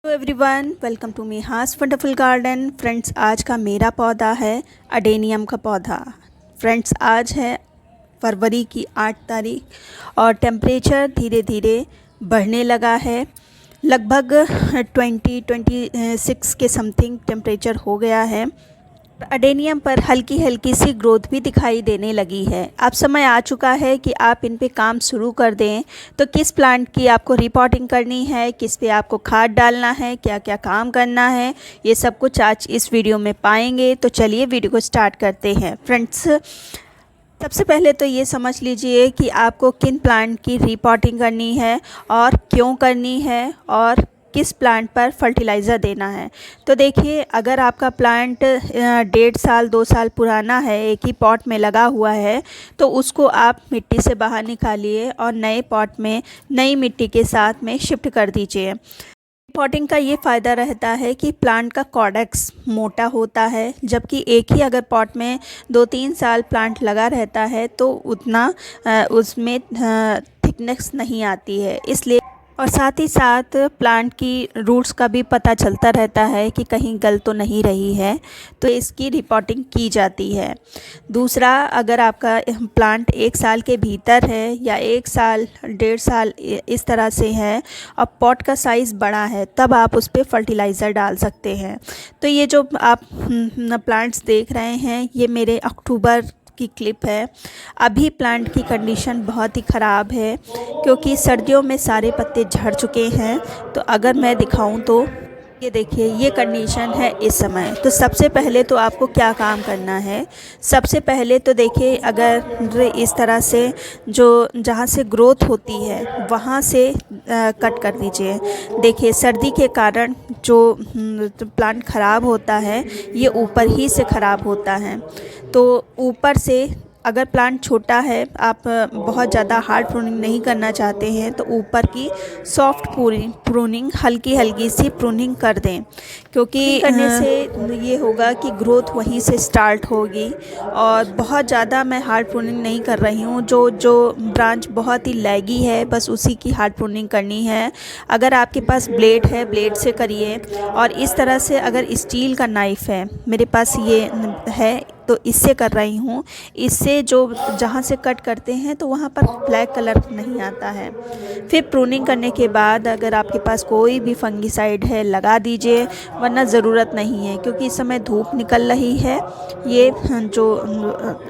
Hello everyone, welcome to मीहास wonderful garden. Friends, आज का मेरा पौधा है अडेनियम का पौधा। फ्रेंड्स, आज है फरवरी की 8 तारीख और टेम्परेचर धीरे धीरे बढ़ने लगा है। लगभग 20-26 के समथिंग टेम्परेचर हो गया है। अडेनियम पर हल्की हल्की सी ग्रोथ भी दिखाई देने लगी है। अब समय आ चुका है कि आप इन पे काम शुरू कर दें। तो किस प्लांट की आपको रिपोर्टिंग करनी है, किस पे आपको खाद डालना है, क्या क्या काम करना है, ये सब कुछ आज इस वीडियो में पाएंगे। तो चलिए वीडियो को स्टार्ट करते हैं। फ्रेंड्स, सबसे पहले तो ये समझ लीजिए कि आपको किन प्लांट की रिपोर्टिंग करनी है और क्यों करनी है और किस प्लांट पर फर्टिलाइज़र देना है। तो देखिए, अगर आपका प्लांट 1.5 साल 2 साल पुराना है, एक ही पॉट में लगा हुआ है, तो उसको आप मिट्टी से बाहर निकालिए और नए पॉट में नई मिट्टी के साथ में शिफ्ट कर दीजिए। पॉटिंग का ये फ़ायदा रहता है कि प्लांट का कॉर्डेक्स मोटा होता है, जबकि एक ही अगर पॉट में 2-3 साल प्लांट लगा रहता है तो उतना उसमें थिकनेस नहीं आती है। इसलिए और साथ ही साथ प्लांट की रूट्स का भी पता चलता रहता है कि कहीं गल तो नहीं रही है, तो इसकी रिपोर्टिंग की जाती है। दूसरा, अगर आपका प्लांट 1 साल के भीतर है या 1 साल 1.5 साल इस तरह से है और पॉट का साइज़ बड़ा है, तब आप उस पर फर्टिलाइज़र डाल सकते हैं। तो ये जो आप प्लांट्स देख रहे हैं, ये मेरे अक्टूबर की क्लिप है। अभी प्लांट की कंडीशन बहुत ही ख़राब है क्योंकि सर्दियों में सारे पत्ते झड़ चुके हैं। तो अगर मैं दिखाऊं तो ये देखिए, ये कंडीशन है इस समय। तो सबसे पहले तो आपको क्या काम करना है, सबसे पहले तो देखिए, अगर इस तरह से जो जहाँ से ग्रोथ होती है वहाँ से कट कर दीजिए। देखिए, सर्दी के कारण जो प्लांट ख़राब होता है, ये ऊपर ही से ख़राब होता है। तो ऊपर से अगर प्लांट छोटा है, आप बहुत ज़्यादा हार्ड प्रूनिंग नहीं करना चाहते हैं, तो ऊपर की सॉफ्ट प्रूनिंग हल्की हल्की सी प्रूनिंग कर दें, क्योंकि करने से ये होगा कि ग्रोथ वहीं से स्टार्ट होगी। और बहुत ज़्यादा मैं हार्ड प्रूनिंग नहीं कर रही हूँ। जो ब्रांच बहुत ही लैगी है, बस उसी की हार्ड प्रूनिंग करनी है। अगर आपके पास ब्लेड है, ब्लेड से करिए। और इस तरह से अगर स्टील का नाइफ़ है, मेरे पास ये है, तो इससे कर रही हूँ। इससे जो जहाँ से कट करते हैं तो वहाँ पर ब्लैक कलर नहीं आता है। फिर प्रूनिंग करने के बाद अगर आपके पास कोई भी फंगीसाइड है, लगा दीजिए, वरना ज़रूरत नहीं है, क्योंकि इस समय धूप निकल रही है। ये जो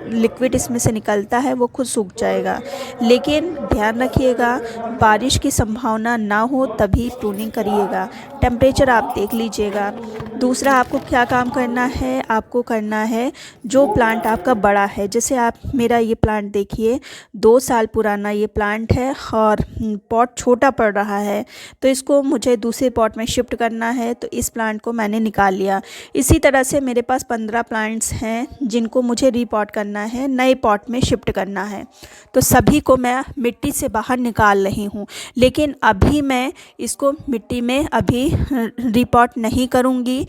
लिक्विड इसमें से निकलता है वो खुद सूख जाएगा। लेकिन ध्यान रखिएगा, बारिश की संभावना ना हो तभी प्रूनिंग करिएगा। टेम्परेचर आप देख लीजिएगा। दूसरा, आपको क्या काम करना है, आपको करना है जो प्लांट आपका बड़ा है। जैसे आप मेरा ये प्लांट देखिए, 2 साल पुराना ये प्लांट है और पॉट छोटा पड़ रहा है, तो इसको मुझे दूसरे पॉट में शिफ्ट करना है। तो इस प्लांट को मैंने निकाल लिया। इसी तरह से मेरे पास 15 प्लांट्स हैं जिनको मुझे रीपॉट करना है, नए पॉट में शिफ्ट करना है। तो सभी को मैं मिट्टी से बाहर निकाल रही हूँ, लेकिन अभी मैं इसको मिट्टी में अभी रिपॉट नहीं करूँगी।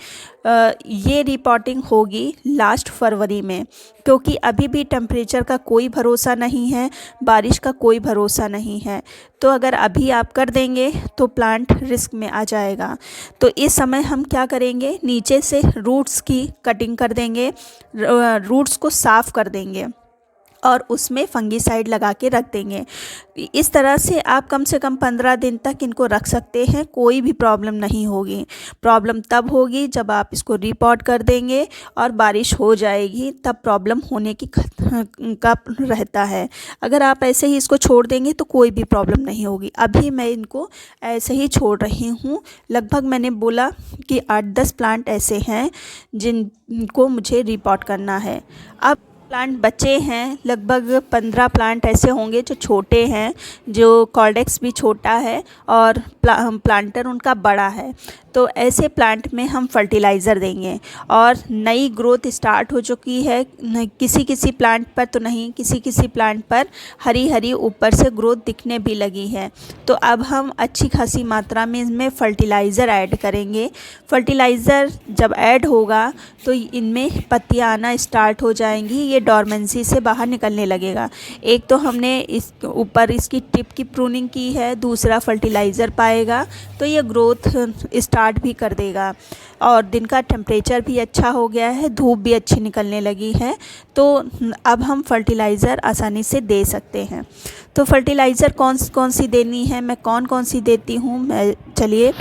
ये रिपोर्टिंग होगी लास्ट फरवरी में, क्योंकि अभी भी टेम्परेचर का कोई भरोसा नहीं है, बारिश का कोई भरोसा नहीं है। तो अगर अभी आप कर देंगे तो प्लांट रिस्क में आ जाएगा। तो इस समय हम क्या करेंगे, नीचे से रूट्स की कटिंग कर देंगे, रूट्स को साफ़ कर देंगे और उसमें फंगीसाइड लगा के रख देंगे। इस तरह से आप कम से कम 15 दिन तक इनको रख सकते हैं, कोई भी प्रॉब्लम नहीं होगी। प्रॉब्लम तब होगी जब आप इसको रिपोर्ट कर देंगे और बारिश हो जाएगी, तब प्रॉब्लम होने की का रहता है। अगर आप ऐसे ही इसको छोड़ देंगे तो कोई भी प्रॉब्लम नहीं होगी। अभी मैं इनको ऐसे ही छोड़ रही हूँ। लगभग मैंने बोला कि 8-10 प्लांट ऐसे हैं जिनको मुझे रिपोर्ट करना है। अब प्लांट बचे हैं, लगभग 15 प्लांट ऐसे होंगे जो छोटे हैं, जो कॉर्डेक्स भी छोटा है और प्लांटर उनका बड़ा है। तो ऐसे प्लांट में हम फर्टिलाइज़र देंगे। और नई ग्रोथ स्टार्ट हो चुकी है, किसी किसी प्लांट पर तो नहीं, किसी किसी प्लांट पर हरी हरी ऊपर से ग्रोथ दिखने भी लगी है। तो अब हम अच्छी खासी मात्रा में इसमें फर्टिलाइज़र ऐड करेंगे। फर्टिलाइज़र जब ऐड होगा तो इनमें पत्तियाँ आना स्टार्ट हो जाएंगी। ये डॉर्मेंसी से बाहर निकलने लगेगा। एक तो हमने इस ऊपर इसकी टिप की प्रूनिंग की है, दूसरा फर्टिलाइज़र पाएगा तो ये ग्रोथ स्टार्ट भी कर देगा। और दिन का टेम्परेचर भी अच्छा हो गया है, धूप भी अच्छी निकलने लगी है, तो अब हम फर्टिलाइज़र आसानी से दे सकते हैं। तो फर्टिलाइज़र कौन कौन सी देनी है, मैं कौन कौन सी देती हूँ, मैं चलिए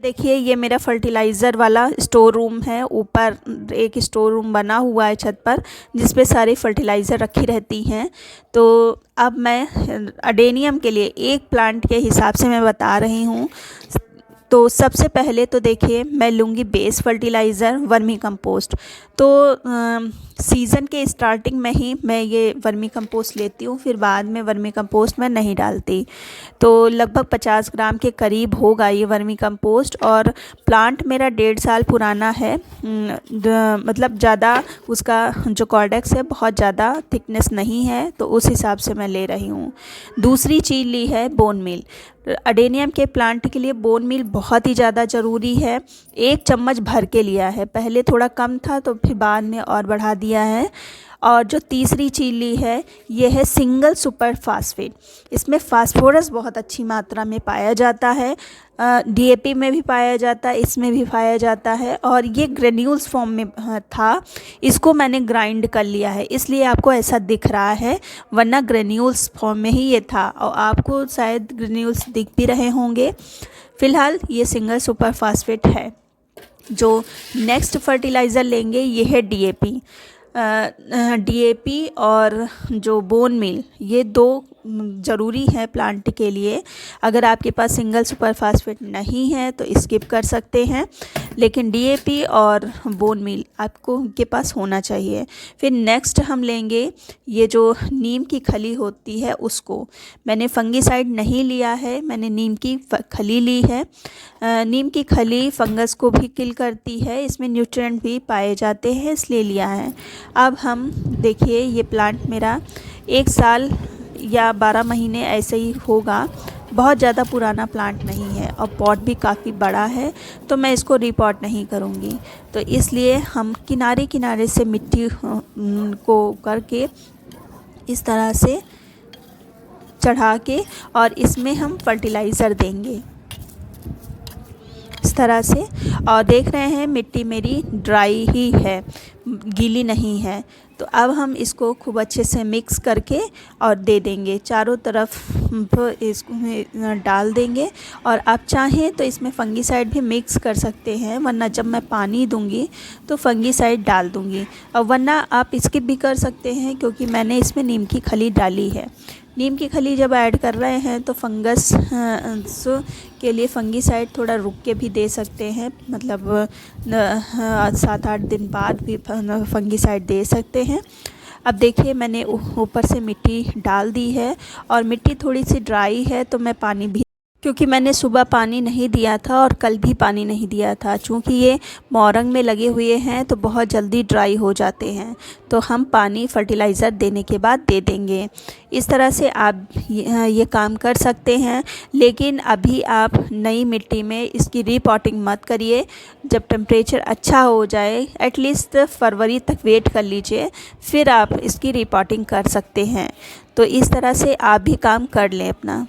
देखिए ये मेरा फर्टिलाइज़र वाला स्टोर रूम है। ऊपर एक स्टोर रूम बना हुआ है छत पर, जिस पे सारी फर्टिलाइज़र रखी रहती हैं। तो अब मैं अडेनियम के लिए एक प्लांट के हिसाब से मैं बता रही हूँ। तो सबसे पहले तो देखिए मैं लूँगी बेस फर्टिलाइज़र वर्मी कंपोस्ट। तो सीज़न के स्टार्टिंग में ही मैं ये वर्मी कंपोस्ट लेती हूँ, फिर बाद में वर्मी कंपोस्ट मैं नहीं डालती। तो लगभग 50 ग्राम के करीब होगा ये वर्मी कंपोस्ट। और प्लांट मेरा 1.5 साल पुराना है, मतलब ज़्यादा उसका जो कॉर्डेक्स है बहुत ज़्यादा थिकनेस नहीं है, तो उस हिसाब से मैं ले रही हूँ। दूसरी चीज़ ली है बोन मील। अडेनियम के प्लांट के लिए बोन मील बहुत ही ज़्यादा ज़रूरी है। 1 चम्मच भर के लिया है, पहले थोड़ा कम था तो फिर बाद में और बढ़ा दिया है। और जो तीसरी चीज़ ली है ये है सिंगल सुपर फास्फेट। इसमें फास्फोरस बहुत अच्छी मात्रा में पाया जाता है, डीएपी में भी पाया जाता है, इसमें भी पाया जाता है। और ये ग्रेन्यूल्स फॉर्म में था, इसको मैंने ग्राइंड कर लिया है, इसलिए आपको ऐसा दिख रहा है, वरना ग्रेन्यूल्स फॉर्म में ही ये था और आपको शायद ग्रेन्यूल्स दिख भी रहे होंगे। फ़िलहाल ये सिंगल सुपर फास्फेट है। जो नेक्स्ट फर्टिलाइज़र लेंगे ये है डीएपी। डीएपी और जो बोन मील ये 2 ज़रूरी है प्लांट के लिए। अगर आपके पास सिंगल सुपर फास्फेट नहीं है तो स्किप कर सकते हैं, लेकिन डीएपी और बोन मील आपको के पास होना चाहिए। फिर नेक्स्ट हम लेंगे ये जो नीम की खली होती है उसको। मैंने फंगीसाइड नहीं लिया है, मैंने नीम की खली ली है। नीम की खली फंगस को भी किल करती है, इसमें न्यूट्रिएंट भी पाए जाते हैं, इसलिए लिया है। अब हम देखिए ये प्लांट मेरा 1 साल या 12 महीने ऐसे ही होगा, बहुत ज़्यादा पुराना प्लांट नहीं है और पॉट भी काफ़ी बड़ा है, तो मैं इसको रीपॉट नहीं करूँगी। तो इसलिए हम किनारे किनारे से मिट्टी को करके इस तरह से चढ़ा के और इसमें हम फर्टिलाइज़र देंगे इस तरह से। और देख रहे हैं मिट्टी मेरी ड्राई ही है, गीली नहीं है। तो अब हम इसको खूब अच्छे से मिक्स करके और दे देंगे, चारों तरफ इसको डाल देंगे। और आप चाहें तो इसमें फंगीसाइड भी मिक्स कर सकते हैं, वरना जब मैं पानी दूंगी तो फंगीसाइड डाल दूंगी। और वरना आप स्किप भी कर सकते हैं, क्योंकि मैंने इसमें नीम की खली डाली है। नीम की खली जब ऐड कर रहे हैं तो फंगस के लिए फंगीसाइड थोड़ा रुक के भी दे सकते हैं, मतलब 7-8 दिन बाद भी फंगीसाइड दे सकते हैं। अब देखिए मैंने ऊपर से मिट्टी डाल दी है और मिट्टी थोड़ी सी ड्राई है, तो मैं पानी भी, क्योंकि मैंने सुबह पानी नहीं दिया था और कल भी पानी नहीं दिया था, चूँकि ये मौरंग में लगे हुए हैं तो बहुत जल्दी ड्राई हो जाते हैं, तो हम पानी फर्टिलाइज़र देने के बाद दे देंगे। इस तरह से आप ये काम कर सकते हैं। लेकिन अभी आप नई मिट्टी में इसकी रीपॉटिंग मत करिए, जब टेम्परेचर अच्छा हो जाए, एटलीस्ट फरवरी तक वेट कर लीजिए, फिर आप इसकी रीपॉटिंग कर सकते हैं। तो इस तरह से आप भी काम कर लें अपना।